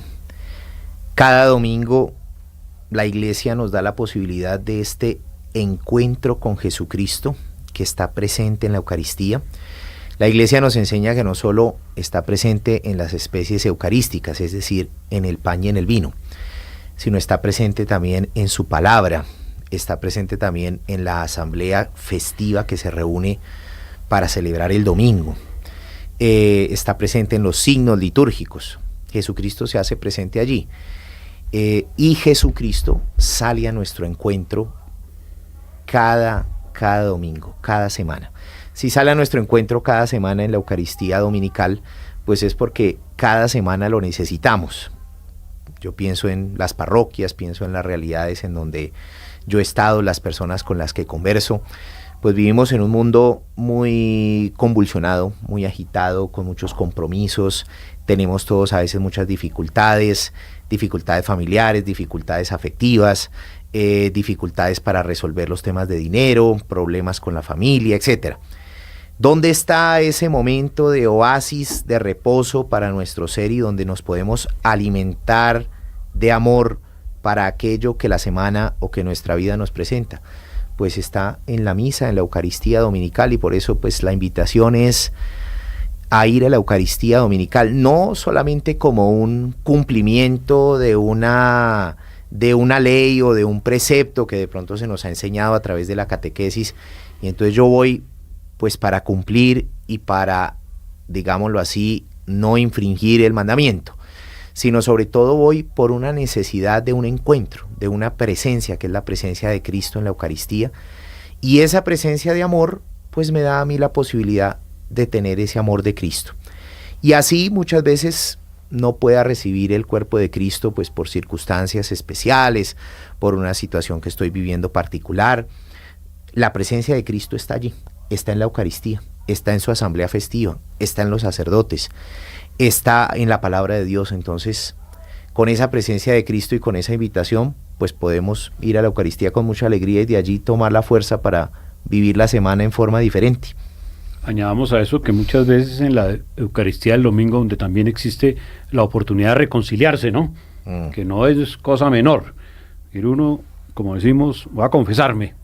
Cada domingo la Iglesia nos da la posibilidad de este encuentro con Jesucristo, que está presente en la Eucaristía. La Iglesia nos enseña que no solo está presente en las especies eucarísticas, es decir, en el pan y en el vino, sino está presente también en su palabra, está presente también en la asamblea festiva que se reúne para celebrar el domingo, está presente en los signos litúrgicos. Jesucristo se hace presente allí, y Jesucristo sale a nuestro encuentro cada domingo, cada semana. Si sale a nuestro encuentro cada semana en la Eucaristía dominical, pues es porque cada semana lo necesitamos. Yo pienso en las parroquias, pienso en las realidades en donde yo he estado, las personas con las que converso, pues vivimos en un mundo muy convulsionado, muy agitado, con muchos compromisos. Tenemos todos a veces muchas dificultades familiares, dificultades afectivas, dificultades para resolver los temas de dinero, problemas con la familia, etc. ¿Dónde está ese momento de oasis, de reposo para nuestro ser y donde nos podemos alimentar de amor para aquello que la semana o que nuestra vida nos presenta? Pues está en la misa, en la Eucaristía Dominical, y por eso pues la invitación es a ir a la Eucaristía Dominical, no solamente como un cumplimiento de una ley o de un precepto que de pronto se nos ha enseñado a través de la catequesis, y entonces yo voy pues para cumplir y para, digámoslo así, no infringir el mandamiento, sino sobre todo voy por una necesidad de un encuentro, de una presencia, que es la presencia de Cristo en la Eucaristía, y esa presencia de amor pues me da a mí la posibilidad de tener ese amor de Cristo. Y así muchas veces no pueda recibir el cuerpo de Cristo pues por circunstancias especiales, por una situación que estoy viviendo particular. La presencia de Cristo está allí, está en la Eucaristía, está en su asamblea festiva, está en los sacerdotes, está en la palabra de Dios. Entonces, con esa presencia de Cristo y con esa invitación, pues podemos ir a la Eucaristía con mucha alegría y de allí tomar la fuerza para vivir la semana en forma diferente. Añadamos a eso que muchas veces en la Eucaristía del domingo, donde también existe la oportunidad de reconciliarse, ¿no? Que no es cosa menor. Ir uno, como decimos, voy a confesarme.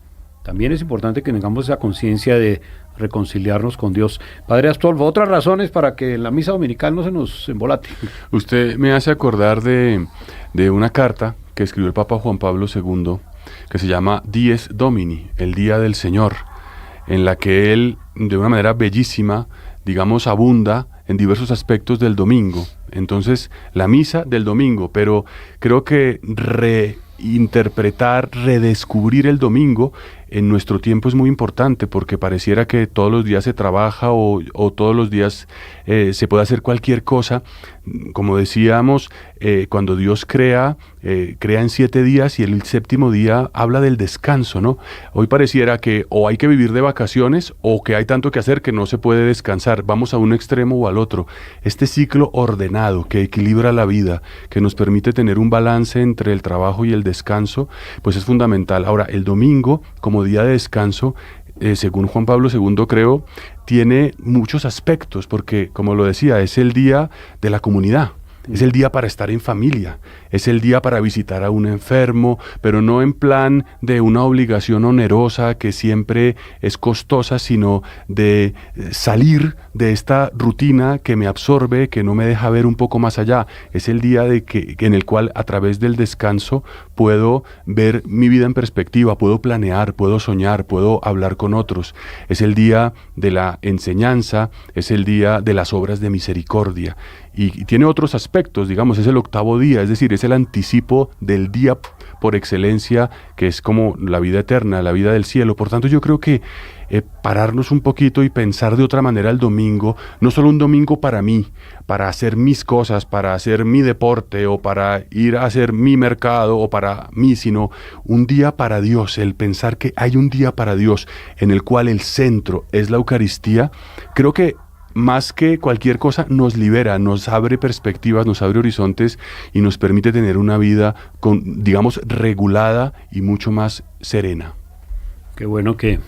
También es importante que tengamos esa conciencia de reconciliarnos con Dios. Padre Astolfo, otras razones para que la misa dominical no se nos embolate. Usted me hace acordar de una carta que escribió el Papa Juan Pablo II, que se llama Dies Domini, el Día del Señor, en la que él, de una manera bellísima, digamos, abunda en diversos aspectos del domingo. Entonces, la misa del domingo, pero creo que reinterpretar, redescubrir el domingo en nuestro tiempo es muy importante, porque pareciera que todos los días se trabaja o todos los días se puede hacer cualquier cosa. Como decíamos, cuando Dios crea en 7 días y el séptimo día habla del descanso, ¿no? Hoy pareciera que o hay que vivir de vacaciones o que hay tanto que hacer que no se puede descansar. Vamos a un extremo o al otro. Este ciclo ordenado que equilibra la vida, que nos permite tener un balance entre el trabajo y el descanso, pues es fundamental. Ahora, el domingo, como día de descanso, según Juan Pablo II, creo, tiene muchos aspectos, porque, como lo decía, es el día de la comunidad. Es el día para estar en familia, es el día para visitar a un enfermo, pero no en plan de una obligación onerosa que siempre es costosa, sino de salir de esta rutina que me absorbe, que no me deja ver un poco más allá. Es el día en el cual, a través del descanso, puedo ver mi vida en perspectiva, puedo planear, puedo soñar, puedo hablar con otros. Es el día de la enseñanza, es el día de las obras de misericordia. Y tiene otros aspectos, digamos, es el 8º día, es decir, es el anticipo del día por excelencia, que es como la vida eterna, la vida del cielo. Por tanto, yo creo que pararnos un poquito y pensar de otra manera el domingo, no solo un domingo para mí, para hacer mis cosas, para hacer mi deporte o para ir a hacer mi mercado o para mí, sino un día para Dios, el pensar que hay un día para Dios en el cual el centro es la Eucaristía. Creo que más que cualquier cosa nos libera, nos abre perspectivas, nos abre horizontes y nos permite tener una vida digamos, regulada y mucho más serena. Qué bueno que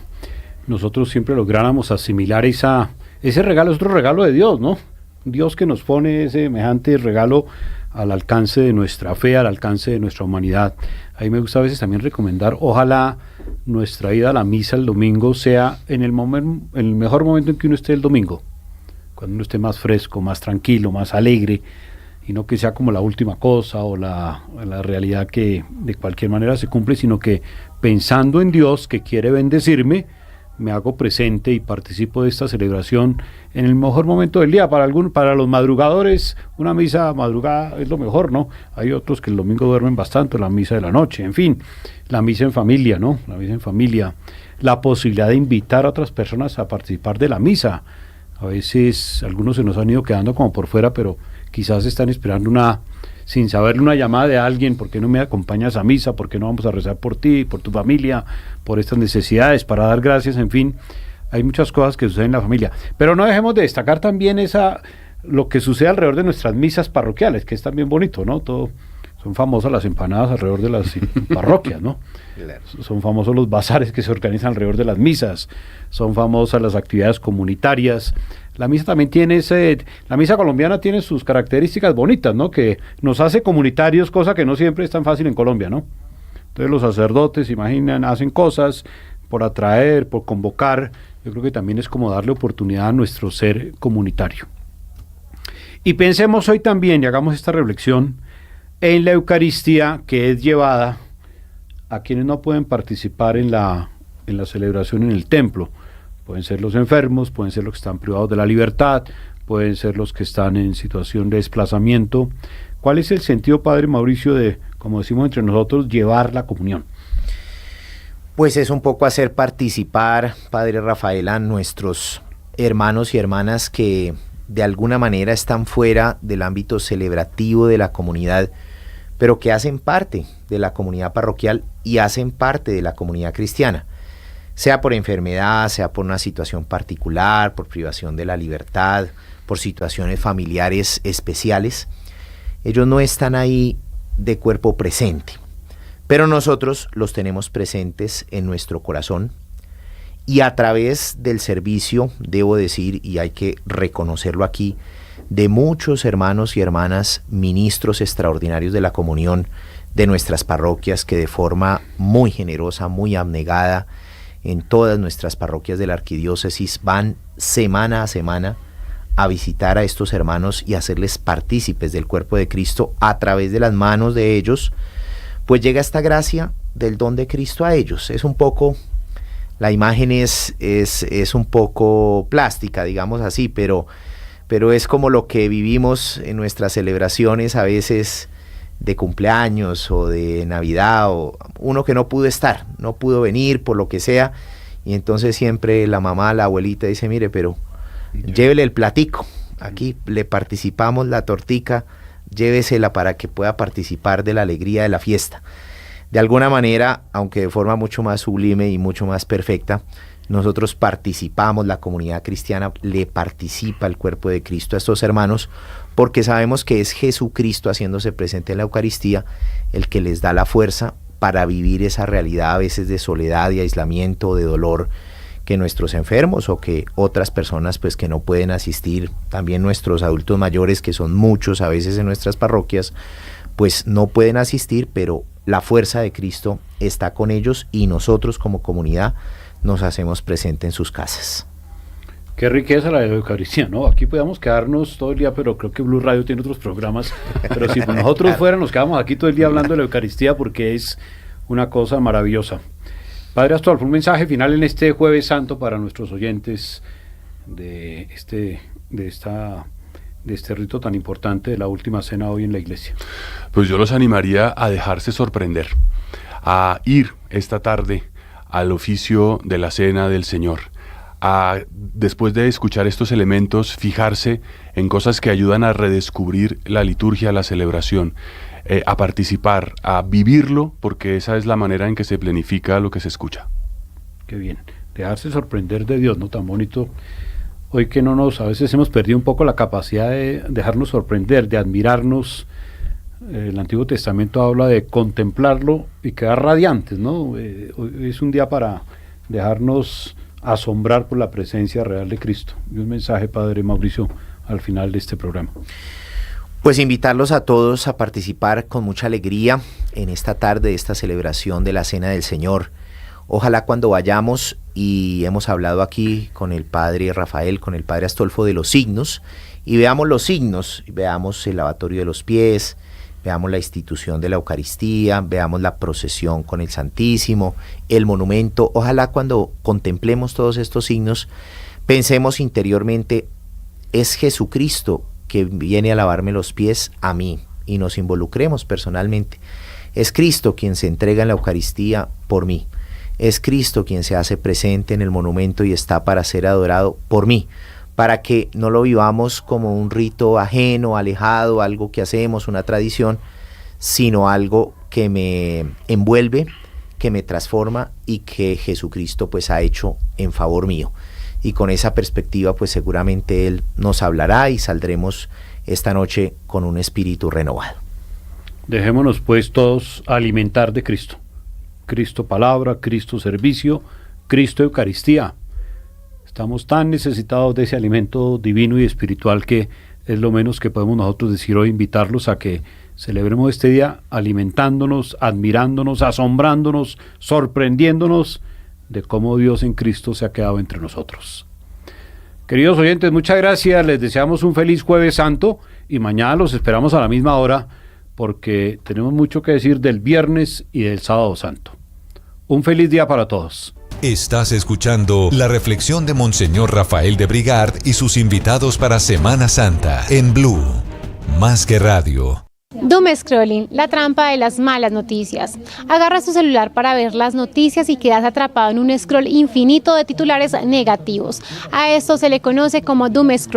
nosotros siempre lográramos asimilar ese regalo, es otro regalo de Dios, ¿no? Dios que nos pone ese semejante regalo al alcance de nuestra fe, al alcance de nuestra humanidad. Ahí me gusta a veces también recomendar, ojalá nuestra ida a la misa el domingo sea en el mejor momento en que uno esté el domingo, cuando uno esté más fresco, más tranquilo, más alegre, y no que sea como la última cosa o la realidad que de cualquier manera se cumple, sino que pensando en Dios que quiere bendecirme, me hago presente y participo de esta celebración en el mejor momento del día. Para los madrugadores, una misa madrugada es lo mejor, ¿no? Hay otros que el domingo duermen bastante, la misa de la noche, en fin, la misa en familia, ¿no? La misa en familia, la posibilidad de invitar a otras personas a participar de la misa. A veces algunos se nos han ido quedando como por fuera, pero quizás están esperando sin saberle, una llamada de alguien: ¿por qué no me acompañas a misa? ¿Por qué no vamos a rezar por ti, por tu familia, por estas necesidades, para dar gracias? En fin, hay muchas cosas que suceden en la familia. Pero no dejemos de destacar también lo que sucede alrededor de nuestras misas parroquiales, que es también bonito, ¿no? Son famosas las empanadas alrededor de las parroquias, ¿no? Claro. Son famosos los bazares que se organizan alrededor de las misas, son famosas las actividades comunitarias. La misa también la misa colombiana tiene sus características bonitas, ¿no? Que nos hace comunitarios, cosa que no siempre es tan fácil en Colombia, ¿no? Entonces los sacerdotes, hacen cosas por atraer, por convocar. Yo creo que también es como darle oportunidad a nuestro ser comunitario. Y pensemos hoy también, y hagamos esta reflexión, en la Eucaristía, que es llevada a quienes no pueden participar en la celebración en el templo. Pueden ser los enfermos, pueden ser los que están privados de la libertad, pueden ser los que están en situación de desplazamiento. ¿Cuál es el sentido, Padre Mauricio, de, como decimos entre nosotros, llevar la comunión? Pues es un poco hacer participar, Padre Rafael, a nuestros hermanos y hermanas que de alguna manera están fuera del ámbito celebrativo de la comunidad, pero que hacen parte de la comunidad parroquial y hacen parte de la comunidad cristiana, sea por enfermedad, sea por una situación particular, por privación de la libertad, por situaciones familiares especiales. Ellos no están ahí de cuerpo presente, pero nosotros los tenemos presentes en nuestro corazón, y a través del servicio, debo decir, y hay que reconocerlo aquí, de muchos hermanos y hermanas, ministros extraordinarios de la comunión de nuestras parroquias, que de forma muy generosa, muy abnegada, en todas nuestras parroquias de la arquidiócesis van semana a semana a visitar a estos hermanos y hacerles partícipes del cuerpo de Cristo a través de las manos de ellos, pues llega esta gracia del don de Cristo a ellos. Es un poco, la imagen es un poco plástica, digamos así, pero es como lo que vivimos en nuestras celebraciones a veces de cumpleaños o de Navidad, o uno que no pudo venir por lo que sea, y entonces siempre la mamá, la abuelita dice: mire, pero llévele el platico, aquí le participamos la tortica, llévesela para que pueda participar de la alegría de la fiesta. De alguna manera, aunque de forma mucho más sublime y mucho más perfecta, nosotros participamos, la comunidad cristiana le participa el cuerpo de Cristo a estos hermanos, porque sabemos que es Jesucristo haciéndose presente en la Eucaristía el que les da la fuerza para vivir esa realidad a veces de soledad y aislamiento, de dolor, que nuestros enfermos o que otras personas pues que no pueden asistir, también nuestros adultos mayores, que son muchos a veces en nuestras parroquias, pues no pueden asistir, pero la fuerza de Cristo está con ellos y nosotros como comunidad nos hacemos presente en sus casas. Qué riqueza la de la Eucaristía, ¿no? Aquí podemos quedarnos todo el día, pero creo que Blue Radio tiene otros programas, pero si nosotros fuera nos quedamos aquí todo el día hablando de la Eucaristía, porque es una cosa maravillosa. Padre Astolfo, un mensaje final en este Jueves Santo para nuestros oyentes de este rito tan importante de la última cena hoy en la iglesia. Pues yo los animaría a dejarse sorprender, a ir esta tarde al oficio de la cena del Señor, a, después de escuchar estos elementos, fijarse en cosas que ayudan a redescubrir la liturgia, la celebración, a participar, a vivirlo, porque esa es la manera en que se planifica lo que se escucha. Qué bien, dejarse sorprender de Dios, ¿no? Tan bonito. Hoy que a veces hemos perdido un poco la capacidad de dejarnos sorprender, de admirarnos. El Antiguo Testamento habla de contemplarlo y quedar radiantes, ¿no? Hoy es un día para dejarnos asombrar por la presencia real de Cristo. Y un mensaje, Padre Mauricio, al final de este programa. Pues invitarlos a todos a participar con mucha alegría en esta tarde de esta celebración de la Cena del Señor. Ojalá cuando vayamos, y hemos hablado aquí con el Padre Rafael, con el Padre Astolfo, de los signos, y veamos los signos, veamos el lavatorio de los pies, veamos la institución de la Eucaristía, veamos la procesión con el Santísimo, el monumento. Ojalá cuando contemplemos todos estos signos, pensemos interiormente: es Jesucristo que viene a lavarme los pies a mí, y nos involucremos personalmente. Es Cristo quien se entrega en la Eucaristía por mí. Es Cristo quien se hace presente en el monumento y está para ser adorado por mí, para que no lo vivamos como un rito ajeno, alejado, algo que hacemos, una tradición, sino algo que me envuelve, que me transforma y que Jesucristo pues ha hecho en favor mío. Y con esa perspectiva pues seguramente Él nos hablará y saldremos esta noche con un espíritu renovado. Dejémonos pues todos alimentar de Cristo. Cristo palabra, Cristo servicio, Cristo Eucaristía. Estamos tan necesitados de ese alimento divino y espiritual que es lo menos que podemos nosotros decir hoy, invitarlos a que celebremos este día alimentándonos, admirándonos, asombrándonos, sorprendiéndonos de cómo Dios en Cristo se ha quedado entre nosotros. Queridos oyentes, muchas gracias, les deseamos un feliz Jueves Santo y mañana los esperamos a la misma hora porque tenemos mucho que decir del Viernes y del Sábado Santo. Un feliz día para todos. Estás escuchando la reflexión de Monseñor Rafael de Brigard y sus invitados para Semana Santa en Blue, más que radio. Doom scrolling, la trampa de las malas noticias. Agarras tu celular para ver las noticias y quedas atrapado en un scroll infinito de titulares negativos. A esto se le conoce como doom scrolling.